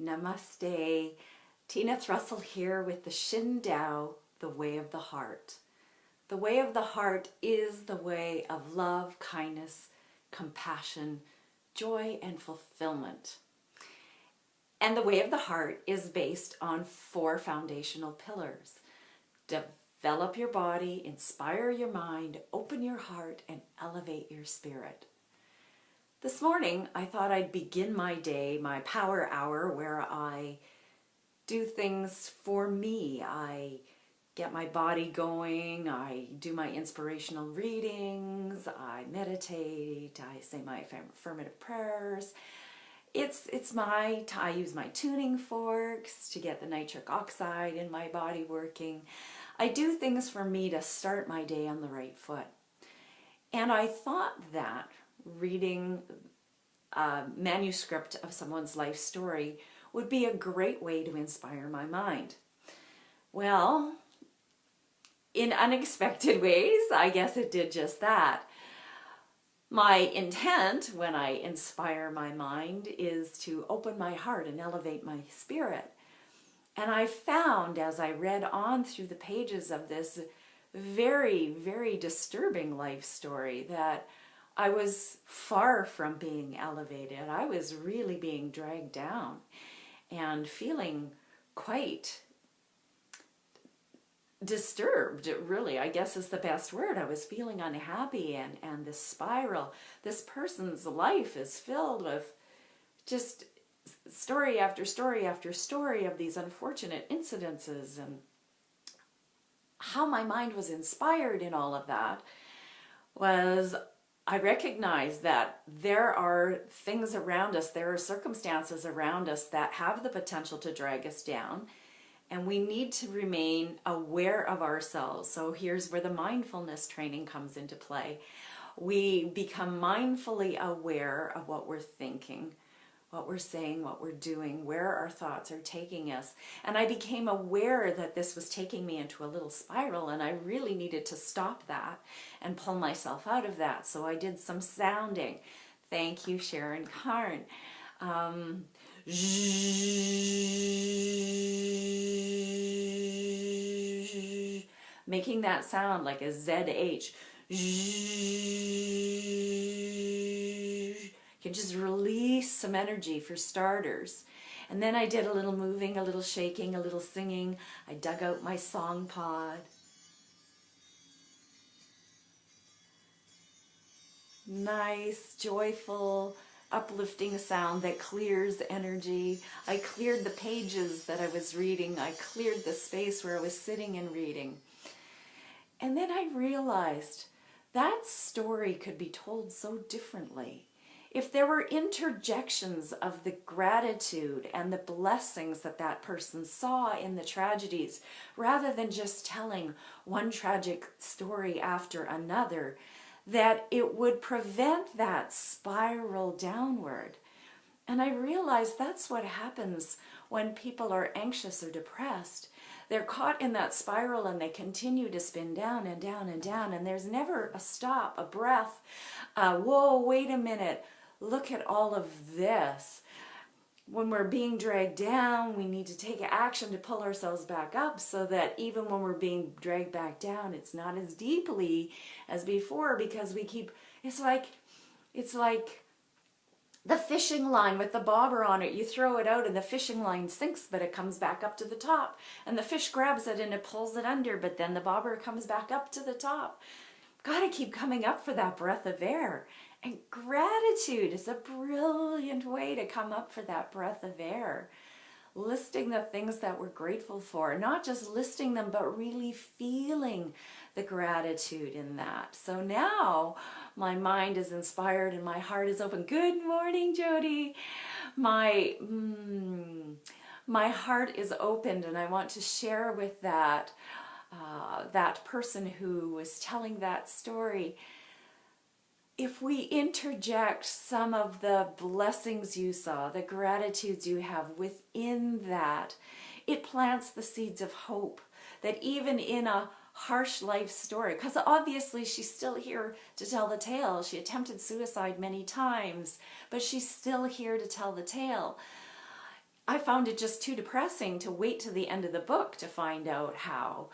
Namaste. Tina Thrussell here with the Shin Dao, the way of the heart. The way of the heart is the way of love, kindness, compassion, joy, and fulfillment. And the way of the heart is based on 4 foundational pillars. Develop your body, inspire your mind, open your heart, and elevate your spirit. This morning, I thought I'd begin my day, my power hour, where I do things for me. I get my body going, I do my inspirational readings, I meditate, I say my affirmative prayers. I use my tuning forks to get the nitric oxide in my body working. I do things for me to start my day on the right foot. And I thought that reading a manuscript of someone's life story would be a great way to inspire my mind. Well, in unexpected ways, I guess it did just that. My intent when I inspire my mind is to open my heart and elevate my spirit. And I found as I read on through the pages of this very, very disturbing life story that I was far from being elevated. I was really being dragged down and feeling quite disturbed, really, I guess is the best word. I was feeling unhappy and this spiral. This person's life is filled with just story after story after story of these unfortunate incidences, and how my mind was inspired in all of that was I recognize that there are things around us, there are circumstances around us that have the potential to drag us down, and we need to remain aware of ourselves. So here's where the mindfulness training comes into play. We become mindfully aware of what we're thinking, what we're saying, what we're doing, where our thoughts are taking us. And I became aware that this was taking me into a little spiral, and I really needed to stop that and pull myself out of that. So I did some sounding. Thank you, Sharon Karn. Making that sound like a ZH. You can just release some energy for starters. And then I did a little moving, a little shaking, a little singing. I dug out my song pod. Nice, joyful, uplifting sound that clears energy. I cleared the pages that I was reading. I cleared the space where I was sitting and reading. And then I realized that story could be told so differently. If there were interjections of the gratitude and the blessings that that person saw in the tragedies, rather than just telling one tragic story after another, that it would prevent that spiral downward. And I realized that's what happens when people are anxious or depressed. They're caught in that spiral and they continue to spin down and down and down, and there's never a stop, a breath. Whoa, wait a minute. Look at all of this. When we're being dragged down, we need to take action to pull ourselves back up, so that even when we're being dragged back down, it's not as deeply as before, because we keep, it's like the fishing line with the bobber on it. You throw it out and the fishing line sinks, but it comes back up to the top, and the fish grabs it and it pulls it under, but then the bobber comes back up to the top. Gotta keep coming up for that breath of air. And gratitude is a brilliant way to come up for that breath of air. Listing the things that we're grateful for, not just listing them, but really feeling the gratitude in that. So now my mind is inspired and my heart is open. Good morning, Jody. My heart is opened, and I want to share with that person who was telling that story. If we interject some of the blessings you saw, the gratitudes you have within that, it plants the seeds of hope that even in a harsh life story, because obviously she's still here to tell the tale. She attempted suicide many times, but she's still here to tell the tale. I found it just too depressing to wait to the end of the book to find out how.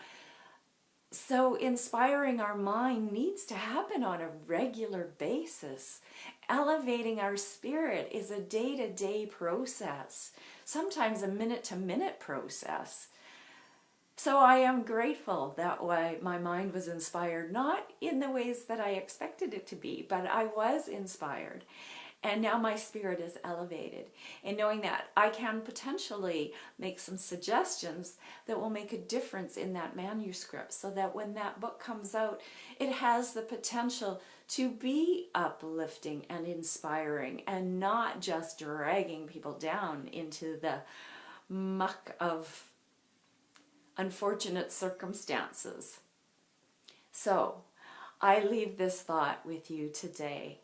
So inspiring our mind needs to happen on a regular basis. Elevating our spirit is a day-to-day process, sometimes a minute-to-minute process. So I am grateful that my mind was inspired, not in the ways that I expected it to be, but I was inspired. And now my spirit is elevated. And knowing that I can potentially make some suggestions that will make a difference in that manuscript, so that when that book comes out, it has the potential to be uplifting and inspiring and not just dragging people down into the muck of unfortunate circumstances. So I leave this thought with you today.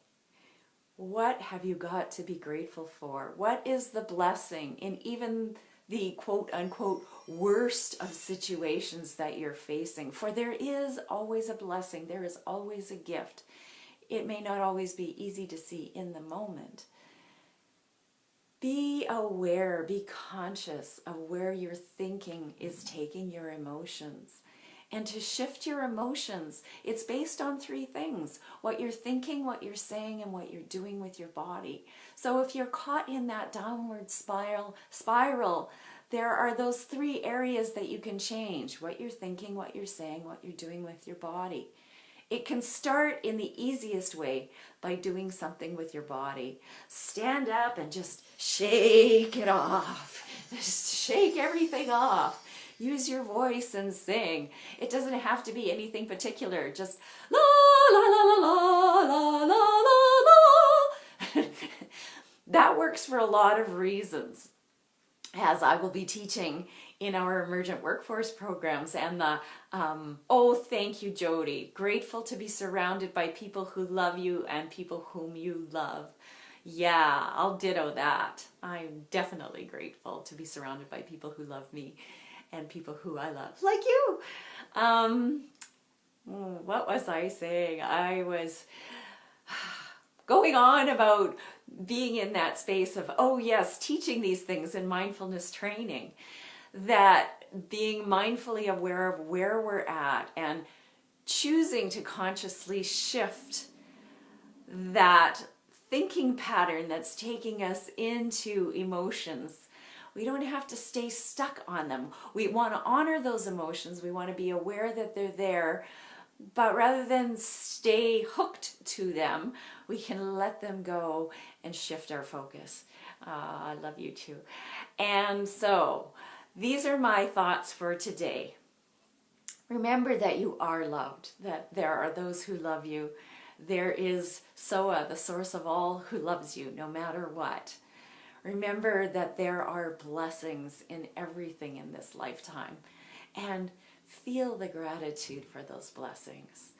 What have you got to be grateful for? What is the blessing in even the quote-unquote worst of situations that you're facing? For there is always a blessing. There is always a gift. It may not always be easy to see in the moment. Be aware, be conscious of where your thinking is taking your emotions. And to shift your emotions, it's based on 3 things: what you're thinking, what you're saying, and what you're doing with your body. So if you're caught in that downward spiral, there are those 3 areas that you can change: what you're thinking, what you're saying, what you're doing with your body. It can start in the easiest way by doing something with your body. Stand up and just shake it off. Just shake everything off. Use your voice and sing. It doesn't have to be anything particular. Just la la la la la la la la la. That works for a lot of reasons, as I will be teaching in our emergent workforce programs. And the oh, thank you, Jody. Grateful to be surrounded by people who love you and people whom you love. Yeah, I'll ditto that. I'm definitely grateful to be surrounded by people who love me and people who I love, like you. What was I saying? I was going on about being in that space of, oh yes, teaching these things in mindfulness training, that being mindfully aware of where we're at and choosing to consciously shift that thinking pattern that's taking us into emotions. We don't have to stay stuck on them. We want to honor those emotions. We want to be aware that they're there. But rather than stay hooked to them, we can let them go and shift our focus. I love you too. And so these are my thoughts for today. Remember that you are loved, that there are those who love you. There is Soa, the source of all, who loves you no matter what. Remember that there are blessings in everything in this lifetime, and feel the gratitude for those blessings.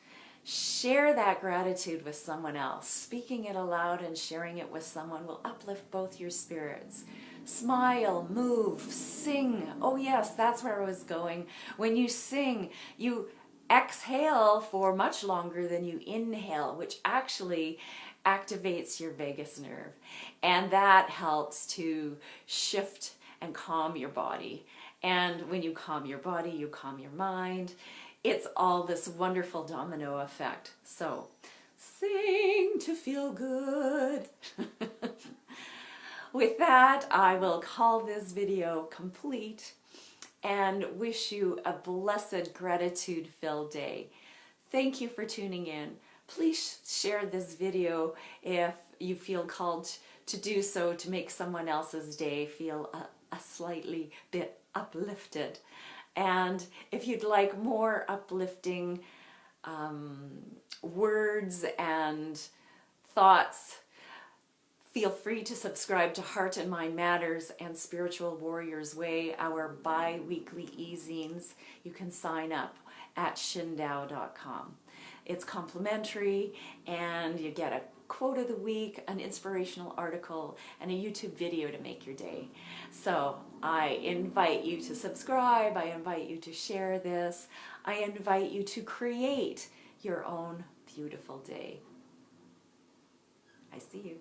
Share that gratitude with someone else. Speaking it aloud and sharing it with someone will uplift both your spirits. Smile, move, sing. Oh yes, that's where I was going. When you sing, you exhale for much longer than you inhale, which actually activates your vagus nerve, and that helps to shift and calm your body. And when you calm your body, you calm your mind. It's all this wonderful domino effect. So sing to feel good. With that, I will call this video complete and wish you a blessed gratitude-filled day. Thank you for tuning in. Please share this video if you feel called to do so, to make someone else's day feel a slightly bit uplifted. And if you'd like more uplifting words and thoughts, feel free to subscribe to Heart and Mind Matters and Spiritual Warrior's Way, our bi-weekly e-zines. You can sign up at shindao.com. It's complimentary, and you get a quote of the week, an inspirational article, and a YouTube video to make your day. So I invite you to subscribe. I invite you to share this. I invite you to create your own beautiful day. I see you.